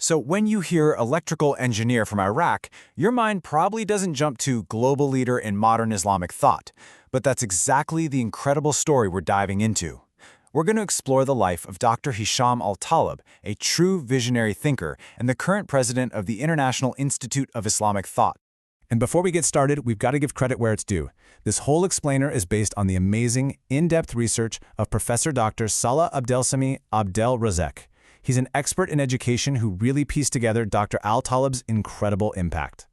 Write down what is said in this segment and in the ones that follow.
So when you hear electrical engineer from Iraq, your mind probably doesn't jump to global leader in modern Islamic thought. But that's exactly the incredible story we're diving into. We're going to explore the life of Dr. Hisham Al-Talib, a true visionary thinker and the current president of the International Institute of Islamic Thought. And before we get started, we've got to give credit where it's due. This whole explainer is based on the amazing, in-depth research of Professor Dr. Salah Abdelsami Abdel-Razek. He's an expert in education who really pieced together Dr. Al-Talib's incredible impact.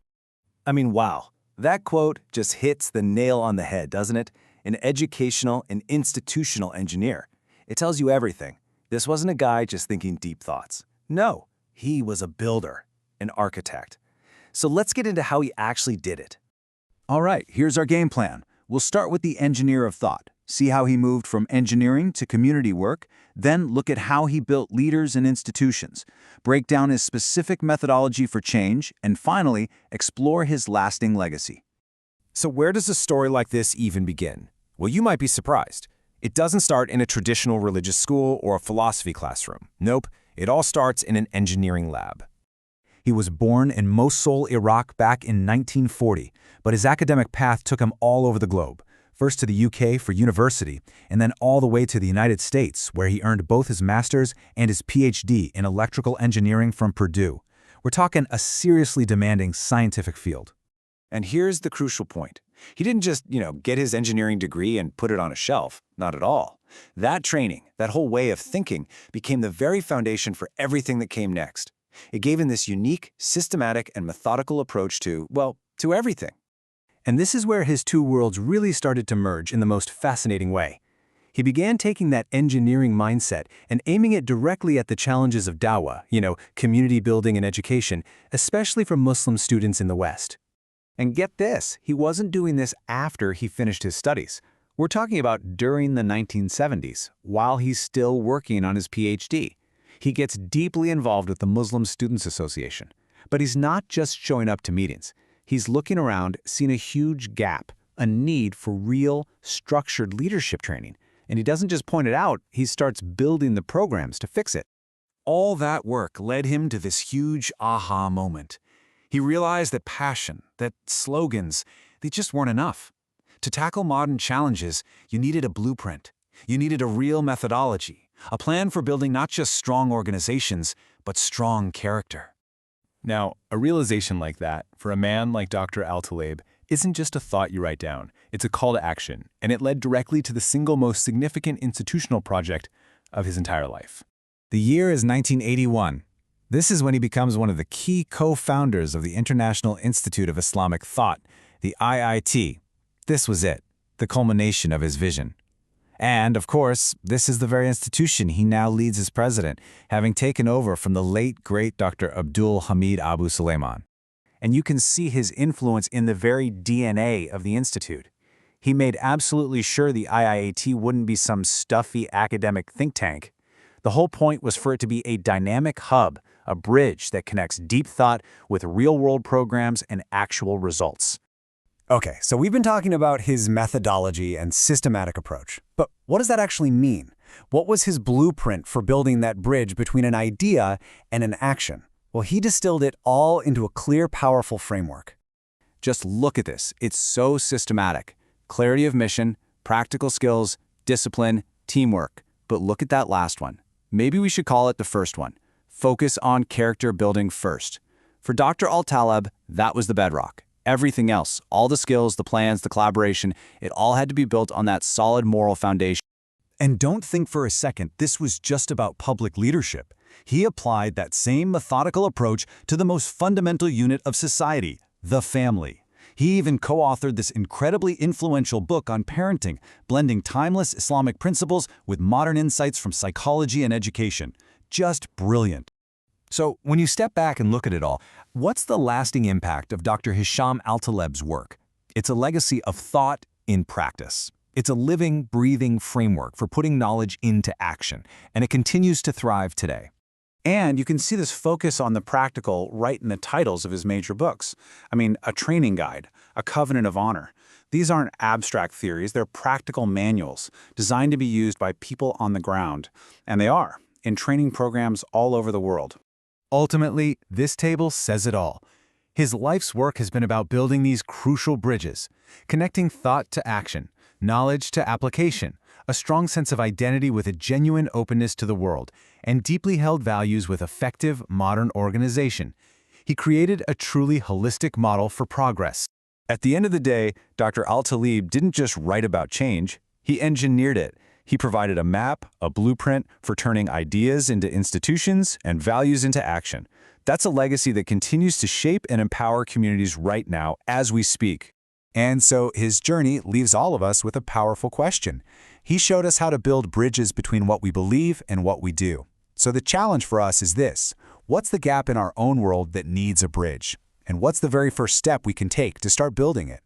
I mean, wow. That quote just hits the nail on the head, doesn't it? An educational and institutional engineer. It tells you everything. This wasn't a guy just thinking deep thoughts. No, he was a builder, an architect. So let's get into how he actually did it. All right, here's our game plan. We'll start with the engineer of thought, see how he moved from engineering to community work, then look at how he built leaders and institutions, break down his specific methodology for change, and finally, explore his lasting legacy. So where does a story like this even begin? Well, you might be surprised. It doesn't start in a traditional religious school or a philosophy classroom. Nope, it all starts in an engineering lab. He was born in Mosul, Iraq back in 1940, but his academic path took him all over the globe, first to the UK for university, and then all the way to the United States, where he earned both his master's and his PhD in electrical engineering from Purdue. We're talking a seriously demanding scientific field. And here's the crucial point. He didn't just, get his engineering degree and put it on a shelf. Not at all. That training, that whole way of thinking, became the very foundation for everything that came next. It gave him this unique, systematic, and methodical approach to everything. And this is where his two worlds really started to merge in the most fascinating way. He began taking that engineering mindset and aiming it directly at the challenges of dawah, community building and education, especially for Muslim students in the West. And get this, he wasn't doing this after he finished his studies. We're talking about during the 1970s, while he's still working on his PhD. He gets deeply involved with the Muslim Students Association. But he's not just showing up to meetings. He's looking around, seeing a huge gap, a need for real, structured leadership training. And he doesn't just point it out, he starts building the programs to fix it. All that work led him to this huge aha moment. He realized that passion, that slogans, they just weren't enough. To tackle modern challenges, you needed a blueprint. You needed a real methodology, a plan for building not just strong organizations, but strong character. Now, a realization like that, for a man like Dr. Al-Talib, isn't just a thought you write down. It's a call to action, and it led directly to the single most significant institutional project of his entire life. The year is 1981. This is when he becomes one of the key co-founders of the International Institute of Islamic Thought, the IIT. This was it, the culmination of his vision. And, of course, this is the very institution he now leads as president, having taken over from the late, great Dr. Abdul Hamid Abu Suleiman. And you can see his influence in the very DNA of the institute. He made absolutely sure the IIT wouldn't be some stuffy academic think tank. The whole point was for it to be a dynamic hub, a bridge that connects deep thought with real-world programs and actual results. Okay, so we've been talking about his methodology and systematic approach. But what does that actually mean? What was his blueprint for building that bridge between an idea and an action? Well, he distilled it all into a clear, powerful framework. Just look at this. It's so systematic. Clarity of mission, practical skills, discipline, teamwork. But look at that last one. Maybe we should call it the first one. Focus on character building first. For Dr. Al-Talib, that was the bedrock. Everything else, all the skills, the plans, the collaboration, it all had to be built on that solid moral foundation. And don't think for a second this was just about public leadership. He applied that same methodical approach to the most fundamental unit of society, the family. He even co-authored this incredibly influential book on parenting, blending timeless Islamic principles with modern insights from psychology and education. Just brilliant. So, when you step back and look at it all, what's the lasting impact of Dr. Hisham Al-Talib's work? It's a legacy of thought in practice. It's a living, breathing framework for putting knowledge into action, and it continues to thrive today. And you can see this focus on the practical right in the titles of his major books. I mean, a training guide, a covenant of honor. These aren't abstract theories, they're practical manuals designed to be used by people on the ground. And they are, in training programs all over the world. Ultimately, this table says it all. His life's work has been about building these crucial bridges, connecting thought to action, knowledge to application, a strong sense of identity with a genuine openness to the world, and deeply held values with effective, modern organization. He created a truly holistic model for progress. At the end of the day, Dr. Al-Talib didn't just write about change, he engineered it. He provided a map, a blueprint for turning ideas into institutions and values into action. That's a legacy that continues to shape and empower communities right now as we speak. And so his journey leaves all of us with a powerful question. He showed us how to build bridges between what we believe and what we do. So the challenge for us is this: what's the gap in our own world that needs a bridge? And what's the very first step we can take to start building it?